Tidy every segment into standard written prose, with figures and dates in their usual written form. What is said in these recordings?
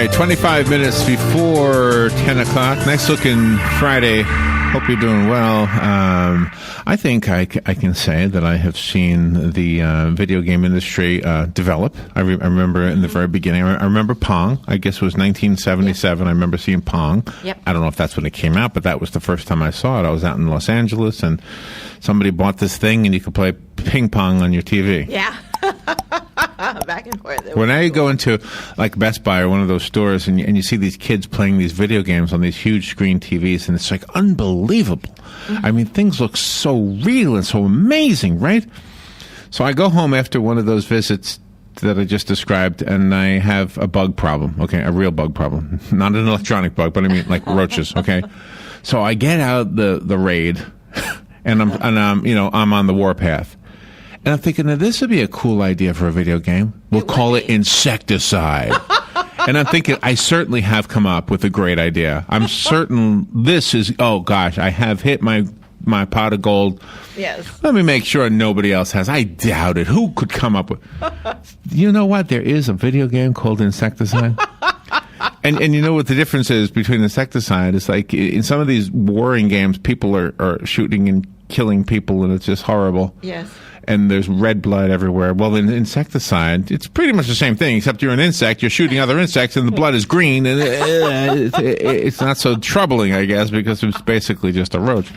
right, 25 minutes before 10 o'clock. Nice looking Friday. Hope you're doing well. I think I can say that I have seen the video game industry develop. I remember in the very beginning, I remember Pong. I guess it was 1977. I remember seeing Pong. Yep. I don't know if that's when it came out, but that was the first time I saw it. I was out in Los Angeles, and somebody bought this thing, and you could play ping pong on your TV. Yeah. Back and forth. Well, now you go into like Best Buy or one of those stores, and you see these kids playing these video games on these huge screen TVs, and it's like unbelievable. I mean, things look so real and so amazing, right? So I go home after one of those visits that I just described, and I have a bug problem, okay, a real bug problem. Not an electronic bug, but I mean like roaches, okay? So I get out the Raid, and I'm on the warpath. And I'm thinking, now, this would be a cool idea for a video game. We'll call it Insecticide. And I'm thinking, I certainly have come up with a great idea. I'm certain this is, oh gosh, I have hit my pot of gold. Yes. Let me make sure nobody else has. I doubt it. Who could come up with... You know what? There is a video game called Insecticide. And you know what the difference is between Insecticide? It's like in some of these warring games, people are shooting and killing people, and it's just horrible. Yes. And there's red blood everywhere. Well, in Insecticide, it's pretty much the same thing, except you're an insect, you're shooting other insects, and the blood is green, and it's not so troubling, I guess, because it's basically just a roach.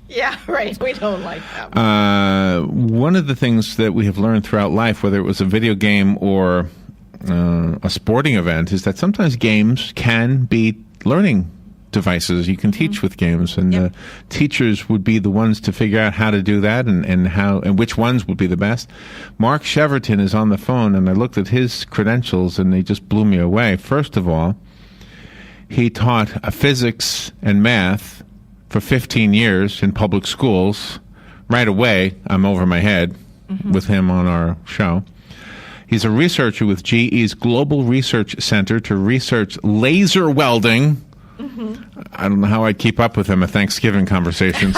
Yeah, right. We don't like that. One of the things that we have learned throughout life, whether it was a video game or a sporting event, is that sometimes games can be learning devices. You can teach with games, and teachers would be the ones to figure out how to do that and how and which ones would be the best. Mark Cheverton is on the phone, and I looked at his credentials, and they just blew me away. First of all, he taught physics and math for 15 years in public schools. Right away, I'm over my head with him on our show. He's a researcher with GE's Global Research Center to research laser welding. I don't know how I'd keep up with him at Thanksgiving conversations.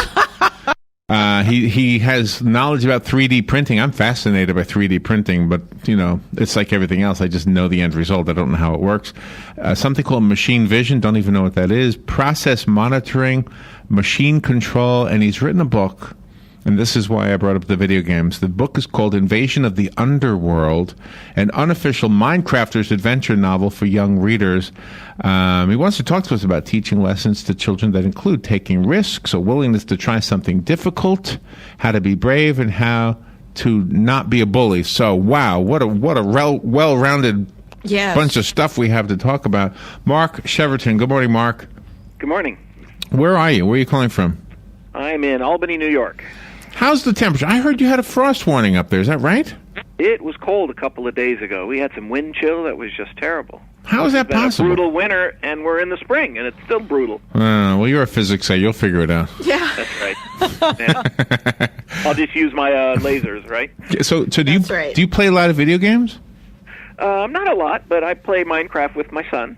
He has knowledge about 3D printing. I'm fascinated by 3D printing, but, it's like everything else. I just know the end result. I don't know how it works. Something called machine vision. Don't even know what that is. Process monitoring, machine control, and he's written a book. And this is why I brought up the video games. The book is called Invasion of the Underworld, an unofficial Minecrafter's adventure novel for young readers. He wants to talk to us about teaching lessons to children that include taking risks, a willingness to try something difficult, how to be brave, and how to not be a bully. So, wow, what a well-rounded bunch of stuff we have to talk about. Mark Cheverton. Good morning, Mark. Good morning. Where are you? Where are you calling from? I'm in Albany, New York. How's the temperature? I heard you had a frost warning up there. Is that right? It was cold a couple of days ago. We had some wind chill that was just terrible. How is that possible? It's been a brutal winter, and we're in the spring, and it's still brutal. Well, you're a physics guy. You'll figure it out. Yeah. That's right. Yeah. I'll just use my lasers, right? So do you play a lot of video games? Not a lot, but I play Minecraft with my son.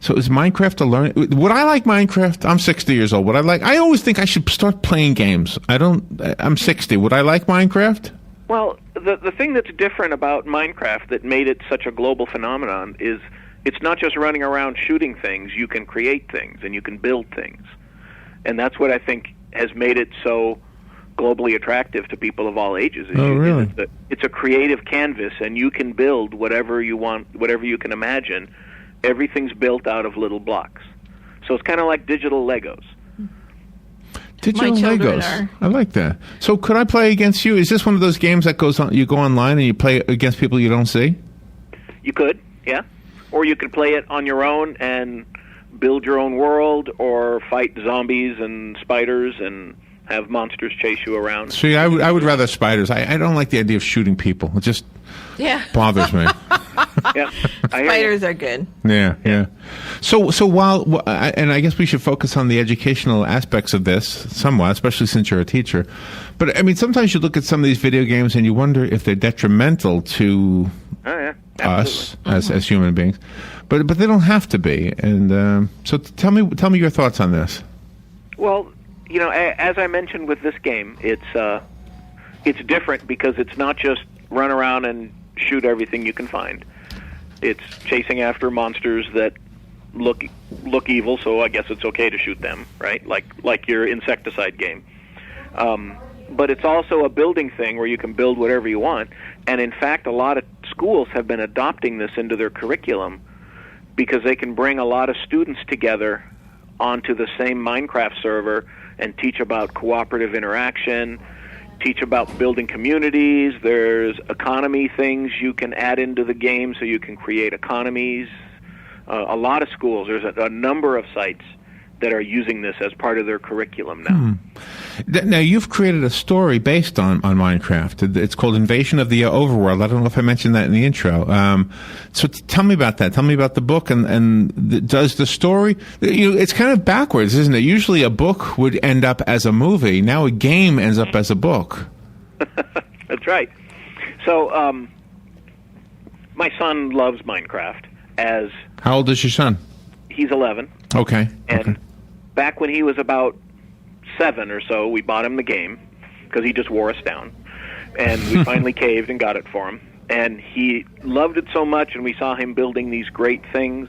So is Minecraft a learning? Would I like Minecraft? I'm 60 years old. I always think I should start playing games. I'm 60. Would I like Minecraft? Well, the thing that's different about Minecraft that made it such a global phenomenon is it's not just running around shooting things. You can create things, and you can build things. And that's what I think has made it so globally attractive to people of all ages. Really? It's a creative canvas, and you can build whatever you want, whatever you can imagine. Everything's built out of little blocks. So it's kind of like digital Legos. Digital Legos. I like that. So could I play against you? Is this one of those games that goes on? You go online and you play against people you don't see? You could, yeah. Or you could play it on your own and build your own world, or fight zombies and spiders and have monsters chase you around. See, I would rather spiders. I don't like the idea of shooting people. It just bothers me. Yeah, spiders are good. Yeah. So while, and I guess we should focus on the educational aspects of this somewhat, especially since you're a teacher. But I mean, sometimes you look at some of these video games and you wonder if they're detrimental to us as human beings. But they don't have to be. And so tell me your thoughts on this. Well, as I mentioned with this game, it's different because it's not just run around and shoot everything you can find. It's chasing after monsters that look evil, so I guess it's okay to shoot them, right? Like your insecticide game. But it's also a building thing where you can build whatever you want. And in fact, a lot of schools have been adopting this into their curriculum because they can bring a lot of students together onto the same Minecraft server and teach about cooperative interaction, teach about building communities. There's economy things you can add into the game so you can create economies. A lot of schools, there's a number of sites that are using this as part of their curriculum now. Now, you've created a story based on Minecraft. It's called Invasion of the Overworld. I don't know if I mentioned that in the intro. So tell me about that. Tell me about the book. And does the story... it's kind of backwards, isn't it? Usually a book would end up as a movie. Now a game ends up as a book. That's right. So my son loves Minecraft. How old is your son? He's 11. Okay. And back when he was about 7 or so, we bought him the game because he just wore us down. And we finally caved and got it for him. And he loved it so much, and we saw him building these great things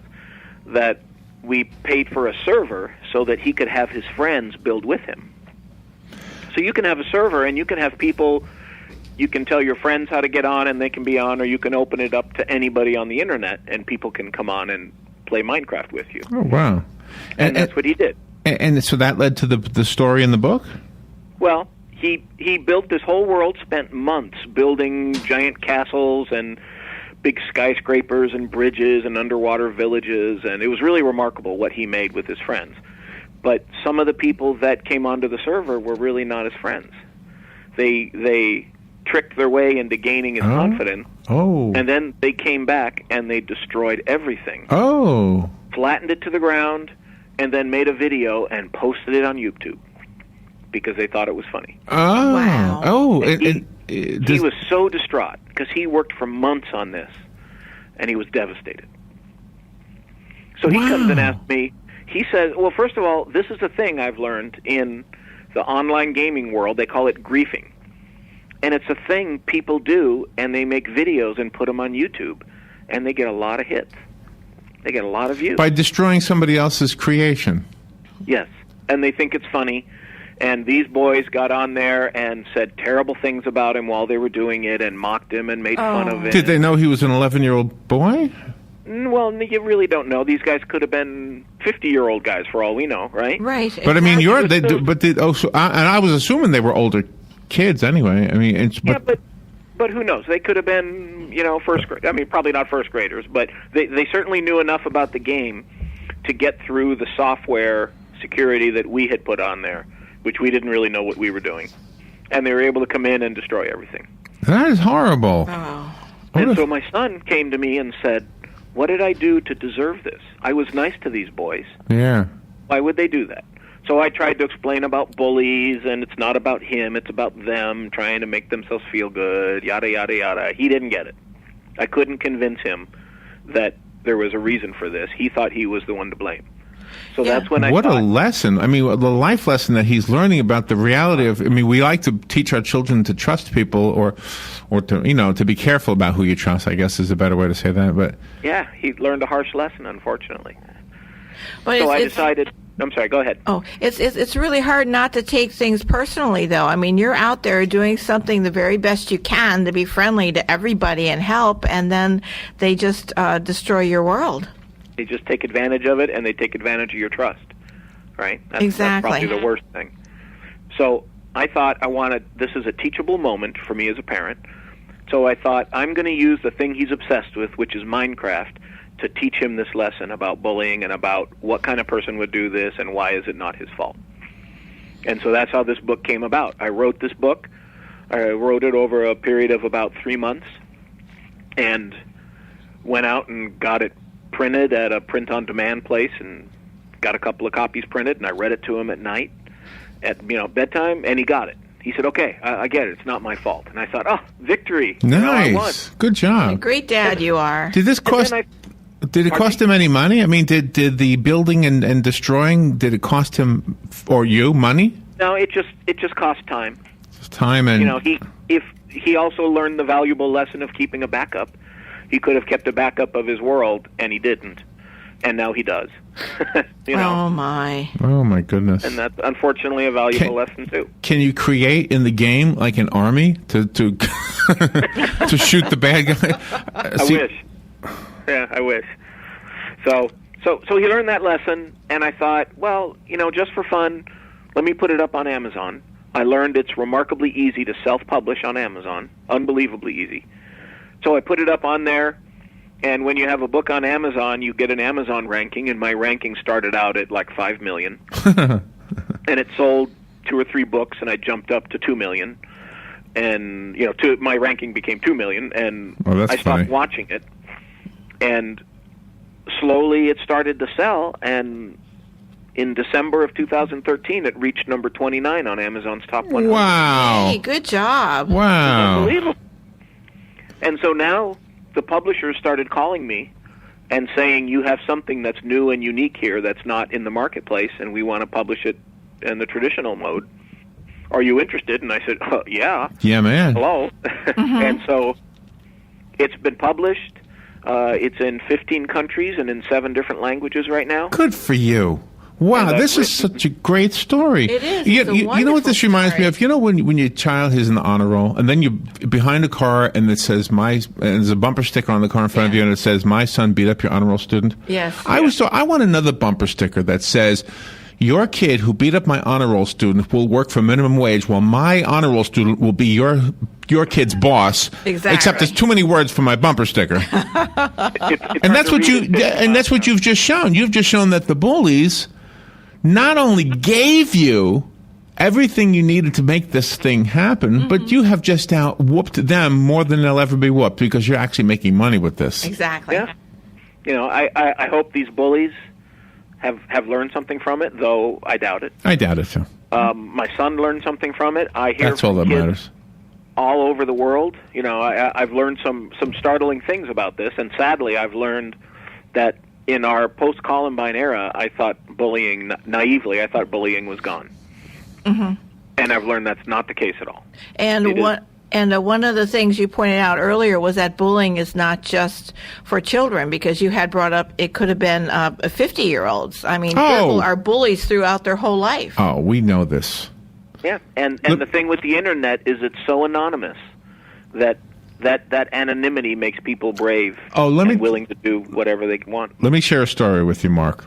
that we paid for a server so that he could have his friends build with him. So you can have a server, and you can have people... You can tell your friends how to get on, and they can be on, or you can open it up to anybody on the internet, and people can come on and play Minecraft with you. Oh, wow. And that's what he did. And so that led to the story in the book? Well, he built this whole world, spent months building giant castles and big skyscrapers and bridges and underwater villages, and it was really remarkable what he made with his friends. But some of the people that came onto the server were really not his friends. They tricked their way into gaining his confidence. Oh. And then they came back and they destroyed everything. Oh. Flattened it to the ground and then made a video and posted it on YouTube because they thought it was funny. Oh. Wow. Oh. He was so distraught because he worked for months on this and he was devastated. So he comes and asks me, he says, well, first of all, this is a thing I've learned in the online gaming world. They call it griefing. And it's a thing people do, and they make videos and put them on YouTube, and they get a lot of hits. They get a lot of views. By destroying somebody else's creation. Yes, and they think it's funny. And these boys got on there and said terrible things about him while they were doing it and mocked him and made fun of him. Did they know he was an 11-year-old boy? Well, you really don't know. These guys could have been 50-year-old guys for all we know, right? Right. But I mean, exactly. and I was assuming they were older kids anyway. I mean, but who knows? They could have been, first grade. I mean, probably not first graders, but they certainly knew enough about the game to get through the software security that we had put on there, which we didn't really know what we were doing. And they were able to come in and destroy everything. That is horrible. Oh. And so my son came to me and said, what did I do to deserve this? I was nice to these boys. Yeah. Why would they do that? So I tried to explain about bullies, and it's not about him, it's about them trying to make themselves feel good, yada, yada, yada. He didn't get it. I couldn't convince him that there was a reason for this. He thought he was the one to blame. So that's when What a lesson. I mean, the life lesson that he's learning about the reality of, I mean, we like to teach our children to trust people or to, to be careful about who you trust, I guess is a better way to say that. But yeah, he learned a harsh lesson, unfortunately. But so I decided... I'm sorry, go ahead. Oh, it's really hard not to take things personally, though. I mean, you're out there doing something the very best you can to be friendly to everybody and help, and then they just destroy your world. They just take advantage of it, and they take advantage of your trust, right? Exactly. That's probably the worst thing. So I thought this is a teachable moment for me as a parent. So I thought I'm going to use the thing he's obsessed with, which is Minecraft, to teach him this lesson about bullying and about what kind of person would do this and why is it not his fault. And so that's how this book came about. I wrote this book. I wrote it over a period of about 3 months and went out and got it printed at a print-on-demand place and got a couple of copies printed, and I read it to him at night at bedtime, and he got it. He said, okay, I get it. It's not my fault. And I thought, victory. Nice. I won. Good job. Great dad you are. Did this cost... Did it cost him any money? I mean, did the building and destroying, did it cost him or you money? No, it just cost time. Time and he also learned the valuable lesson of keeping a backup. He could have kept a backup of his world, and he didn't. And now he does. Oh, my. Oh, my goodness. And that's unfortunately a valuable lesson, too. Can you create in the game like an army to to shoot the bad guy? I wish. Yeah, I wish. So he learned that lesson, and I thought, well, just for fun, let me put it up on Amazon. I learned it's remarkably easy to self-publish on Amazon, unbelievably easy. So I put it up on there, and when you have a book on Amazon, you get an Amazon ranking, and my ranking started out at like 5 million. And it sold 2 or 3 books, and I jumped up to 2 million. And, my ranking became 2 million, and I stopped watching it. And slowly it started to sell, and in December of 2013, it reached number 29 on Amazon's top 100. Wow. Hey, good job. Wow. Unbelievable. And so now the publishers started calling me and saying, you have something that's new and unique here that's not in the marketplace, and we want to publish it in the traditional mode. Are you interested? And I said, yeah. Yeah, man. Hello. And so it's been published. It's in 15 countries and in 7 different languages right now. Good for you. Wow, this is such a great story. It is. You know what this reminds me of? You know when your child is in the honor roll, and then you're behind a car, and it says and there's a bumper sticker on the car in front of you, and it says, "My son beat up your honor roll student." Yes. I want another bumper sticker that says, "Your kid who beat up my honor roll student will work for minimum wage, while my honor roll student will be your kid's boss." Exactly. Except there's too many words for my bumper sticker. And that's what you've just shown. You've just shown that the bullies not only gave you everything you needed to make this thing happen, but you have just out whooped them more than they'll ever be whooped because you're actually making money with this. Exactly. Yeah. I hope these bullies have learned something from it, though I doubt it. I doubt it, too. My son learned something from it. I hear That's all that matters. All over the world. I've learned some startling things about this, and sadly I've learned that in our post-Columbine era, I thought naively, I thought bullying was gone. Mm-hmm. And I've learned that's not the case at all. And one of the things you pointed out earlier was that bullying is not just for children, because you had brought up it could have been 50-year-olds. I mean, people are bullies throughout their whole life. Oh, we know this. Yeah, and the thing with the Internet is it's so anonymous that anonymity makes people brave and willing to do whatever they want. Let me share a story with you, Mark.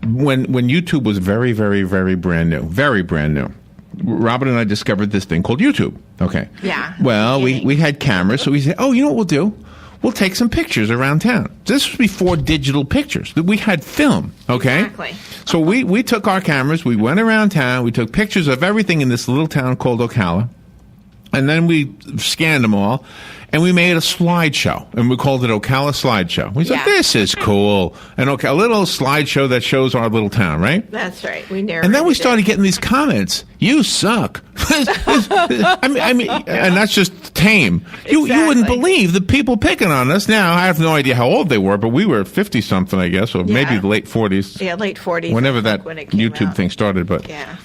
When YouTube was very, very, very brand new, Robin and I discovered this thing called YouTube. Okay. Yeah. Well, we had cameras, so we said, you know what we'll do? We'll take some pictures around town. This was before digital pictures. We had film, okay? Exactly. So we took our cameras, we went around town, we took pictures of everything in this little town called Ocala, and then we scanned them all, and we made a slideshow, and we called it Ocala Slideshow. We said, this is cool. And a little slideshow that shows our little town, right? That's right. We narrated And then we started getting these comments. You suck. I mean, and that's just tame. You wouldn't believe the people picking on us. Now, I have no idea how old they were, but we were 50-something, I guess, or maybe the late 40s. Yeah, late 40s. Whenever that YouTube thing started. But yeah.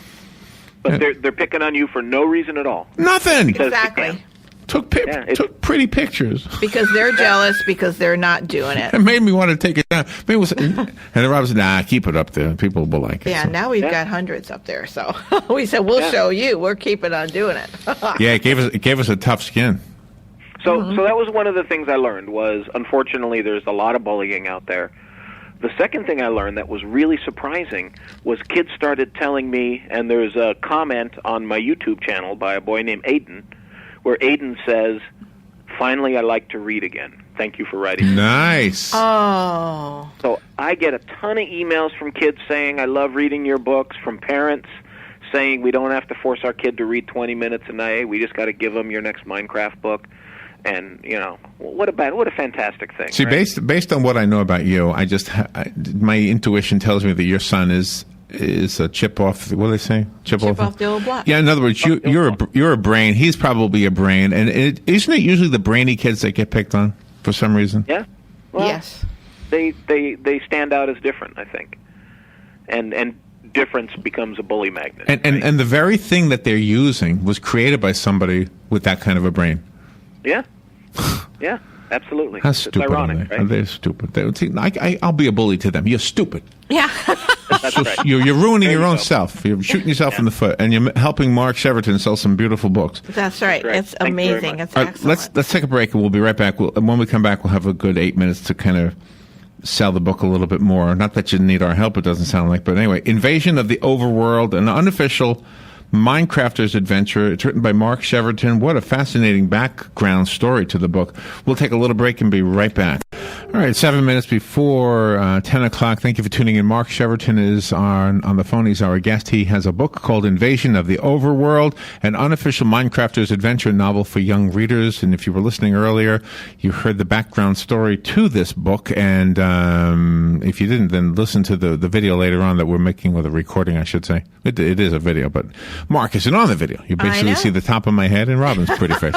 But they're picking on you for no reason at all. Nothing. Exactly. Took pretty pictures. Because they're jealous because they're not doing it. It made me want to take it down. And then Rob said, nah, keep it up there. People will like it. Yeah, so. Now we've got hundreds up there. So we said, we'll show you. We're keeping on doing it. Yeah, it gave us a tough skin. So that was one of the things I learned was, unfortunately, there's a lot of bullying out there. The second thing I learned that was really surprising was kids started telling me, and there's a comment on my YouTube channel by a boy named Aiden, where Aiden says, "Finally, I like to read again. Thank you for writing." Nice. Oh. So I get a ton of emails from kids saying, "I love reading your books," from parents saying, "We don't have to force our kid to read 20 minutes a night. We just got to give them your next Minecraft book." And what a fantastic thing. See, right? based on what I know about you, my intuition tells me that your son is a chip off. What do they say? Chip off the old block. Yeah. In other words, you're a brain. He's probably a brain, and isn't it usually the brainy kids that get picked on for some reason? Yeah. Well, yes. They stand out as different, I think, and difference becomes a bully magnet. And the very thing that they're using was created by somebody with that kind of a brain. Yeah. Yeah. Absolutely. How It's stupid ironic, are they? right? They're stupid. I'll be a bully to them. You're stupid. Yeah. That's So right. you're ruining There your you own go. self. You're shooting yourself in the foot, and you're helping Mark Cheverton sell some beautiful books. That's right. right. It's Thank you very amazing. much. It's All right, excellent. let's take a break, and we'll be right back. When we come back, we'll have a good 8 minutes to kind of sell the book a little bit more. Not that you need our help, it doesn't sound like, but anyway, Invasion of the Overworld, an unofficial Minecrafter's adventure. It's written by Mark Cheverton. What a fascinating background story to the book. We'll take a little break and be right back. All right, 7 minutes before 10 o'clock. Thank you for tuning in. Mark Cheverton is on the phone. He's our guest. He has a book called Invasion of the Overworld, an unofficial Minecrafter's adventure novel for young readers. And if you were listening earlier, you heard the background story to this book. And if you didn't, then listen to the video later on that we're making, with a recording, I should say. It is a video, but Mark isn't on the video. You basically know. see the top of my head and Robin's pretty face.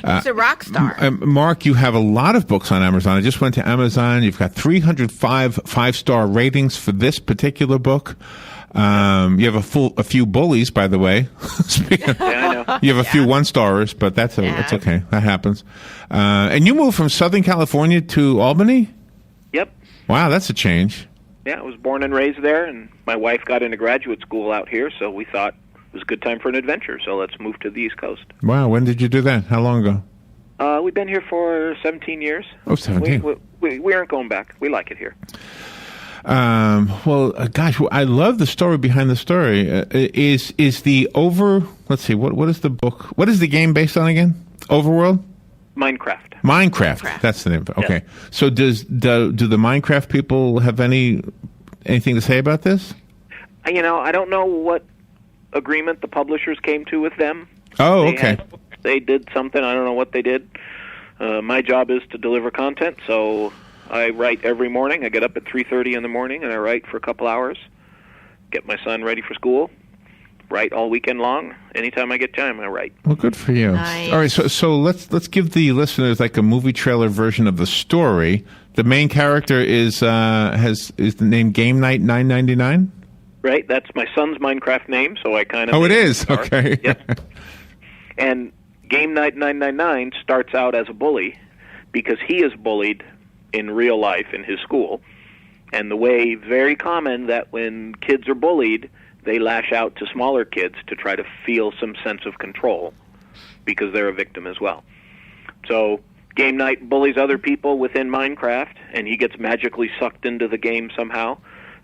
He's a rock star. Mark, you have a lot of books on Amazon. I just went to Amazon. You've got 305 five-star ratings for this particular book. You have a few bullies, by the way. Yeah, I know. You have a few one-starers, but that's okay. That happens. And you moved from Southern California to Albany? Yep. Wow, that's a change. Yeah, I was born and raised there, and my wife got into graduate school out here, so we thought it was a good time for an adventure, so let's move to the East Coast. Wow, when did you do that? How long ago? We've been here for 17 years. Oh, 17. We aren't going back. We like it here. Gosh, I love the story behind the story. Let's see, what is the book? What is the game based on again? Overworld? Minecraft. That's the name. Okay. Yeah. So do the Minecraft people have anything to say about this? I don't know what agreement the publishers came to with them. Oh, okay. They did something. I don't know what they did. My job is to deliver content, so I write every morning. I get up at 3:30 in the morning, and I write for a couple hours, get my son ready for school, write all weekend long. Anytime I get time, I write. Well, good for you. Nice. All right, so let's give the listeners like a movie trailer version of the story. The main character is the name Game Night 999. Right? That's my son's Minecraft name, so I kind of... Oh, it is? Okay. Yep. And Game Night 999 starts out as a bully because he is bullied in real life in his school. And the way, very common, that when kids are bullied, they lash out to smaller kids to try to feel some sense of control because they're a victim as well. So Game Night bullies other people within Minecraft, and he gets magically sucked into the game somehow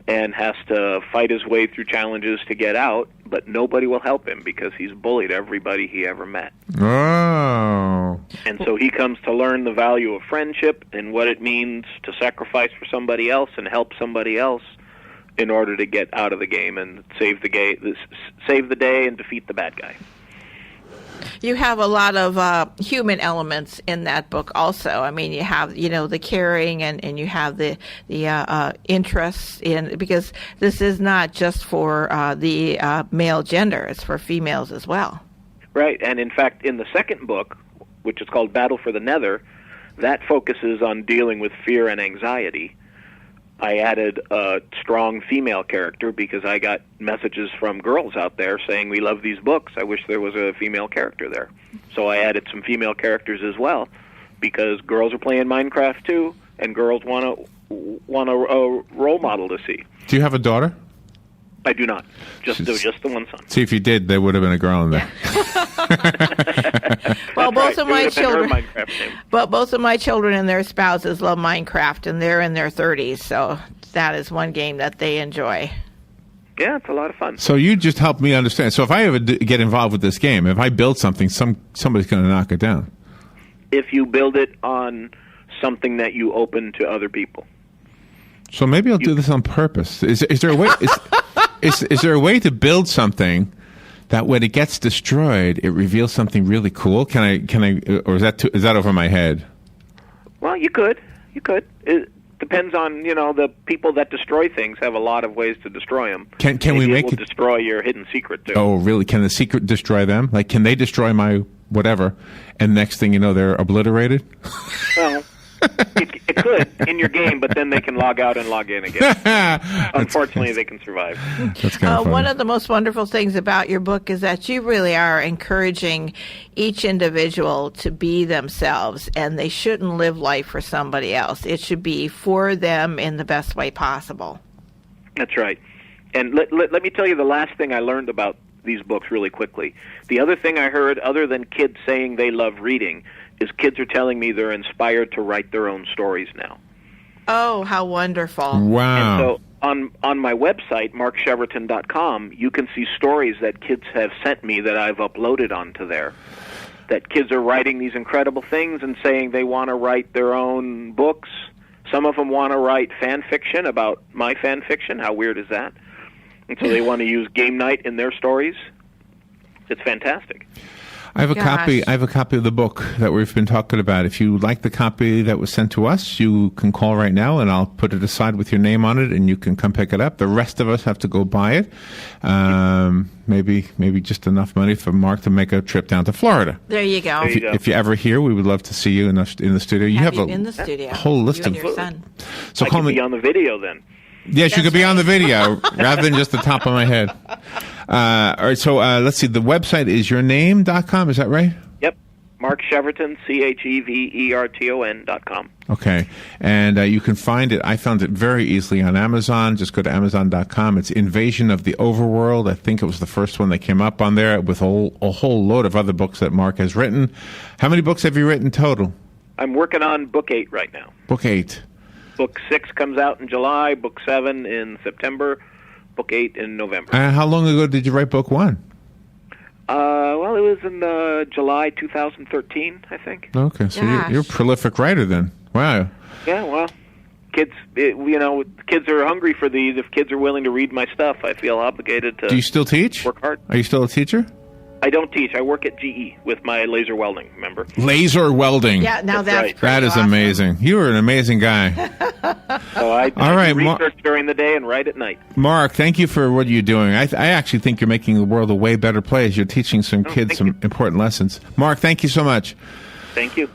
and has to fight his way through challenges to get out, but nobody will help him because he's bullied everybody he ever met. Oh. And so he comes to learn the value of friendship and what it means to sacrifice for somebody else and help somebody else in order to get out of the game and save the day and defeat the bad guy. You have a lot of human elements in that book also. I mean, you have, the caring and you have the interests in, because this is not just for the male gender, it's for females as well. Right, and in fact, in the second book, which is called Battle for the Nether, that focuses on dealing with fear and anxiety. I added a strong female character because I got messages from girls out there saying, we love these books. I wish there was a female character there. So I added some female characters as well because girls are playing Minecraft too, and girls want a role model to see. Do you have a daughter? I do not. Just the one son. See, if you did, there would have been a girl in there. Well, both of my children, Minecraft name. but both of my children and their spouses love Minecraft, and they're in their 30s, so that is one game that they enjoy. Yeah, it's a lot of fun. So you just helped me understand. So if I ever get involved with this game, if I build something, somebody's going to knock it down. If you build it on something that you open to other people. So maybe I'll do this on purpose. Is there a way? Is there a way to build something that when it gets destroyed, it reveals something really cool? Can I? Or is that over my head? Well, you could. It depends on the people that destroy things have a lot of ways to destroy them. Can Maybe we make it will destroy your hidden secret too? Oh, really? Can the secret destroy them? Like, can they destroy my whatever? And next thing you know, they're obliterated. Well, It could in your game, but then they can log out and log in again. Unfortunately, they can survive. That's kind of funny. One of the most wonderful things about your book is that you really are encouraging each individual to be themselves, and they shouldn't live life for somebody else. It should be for them in the best way possible. That's right. And let me tell you the last thing I learned about these books really quickly. The other thing I heard, other than kids saying they love reading, is kids are telling me they're inspired to write their own stories now. Oh, how wonderful. Wow. And so on my website, markcheverton.com, you can see stories that kids have sent me that I've uploaded onto there. That kids are writing these incredible things and saying they want to write their own books. Some of them want to write fan fiction about my fan fiction. How weird is that? And so they want to use game night in their stories. It's fantastic. I have a copy. I have a copy of the book that we've been talking about. If you like the copy that was sent to us, you can call right now, and I'll put it aside with your name on it, and you can come pick it up. The rest of us have to go buy it. Maybe just enough money for Mark to make a trip down to Florida. There you go. If you're ever here, we would love to see you in the studio. You have in the studio. A whole list you of and your son. So call me be on the video then. Yes, you could be on the video rather than just the top of my head. All right, so let's see. The website is yourname.com. Is that right? Yep. Mark Cheverton, CHEVERTON.com. Okay. And you can find it. I found it very easily on Amazon. Just go to Amazon.com. It's Invasion of the Overworld. I think it was the first one that came up on there with a whole load of other books that Mark has written. How many books have you written total? I'm working on book 8 right now. Book 8. Book 6 comes out in July, book 7 in September, book 8 in November. How long ago did you write book 1? Well, it was in July 2013, I think. Okay, so you're a prolific writer then. Wow. Yeah, well, kids are hungry for these. If kids are willing to read my stuff, I feel obligated to. Do you still teach? Work hard. Are you still a teacher? I don't teach. I work at GE with my laser welding, remember? Laser welding. Yeah, now that's right. That is awesome. amazing. You are an amazing guy. So I do research during the day and write at night. Mark, thank you for what you're doing. I actually think you're making the world a way better place. You're teaching some kids some important lessons. Mark, thank you so much. Thank you.